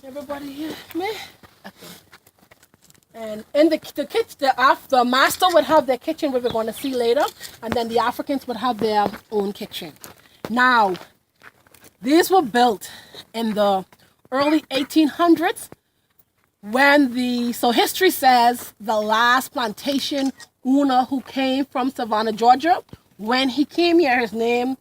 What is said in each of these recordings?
Everybody hear me? Okay. And in the kitchen, the master would have their kitchen, which we're going to see later, and then the Africans would have their own kitchen. Now, these were built in the early 1800s so history says the last plantation owner who came from Savannah, Georgia, when he came here, his name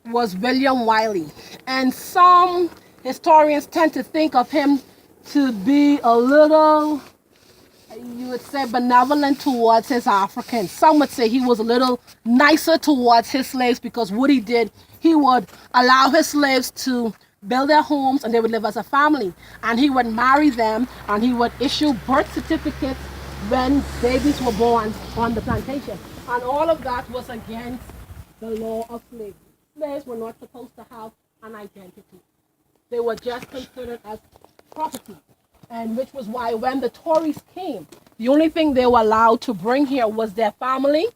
was William Wiley. And some historians tend to think of him to be a little, you would say, benevolent towards his Africans. Some would say he was a little nicer towards his slaves because what he did, he would allow his slaves to build their homes and they would live as a family. And he would marry them and he would issue birth certificates when babies were born on the plantation. And all of that was against the law of slavery. Slaves were not supposed to have an identity. They were just considered as property. And which was why when the Tories came, the only thing they were allowed to bring here was their family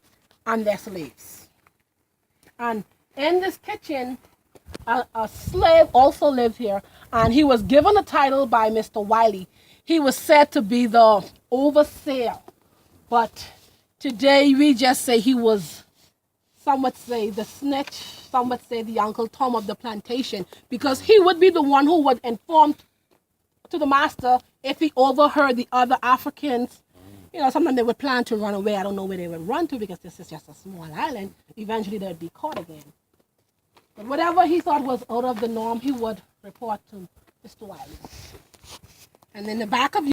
and their slaves. And in this kitchen, a slave also lived here, and he was given a title by Mr. Wiley. He was said to be the overseer, but today we just say he was, some would say the snitch, some would say the Uncle Tom of the plantation, because he would be the one who would inform to the master if he overheard the other Africans. You know, sometimes they would plan to run away. I don't know where they would run to because this is just a small island. Eventually they'd be caught again. But whatever he thought was out of the norm, he would report to Mr. Wiley. And in the back of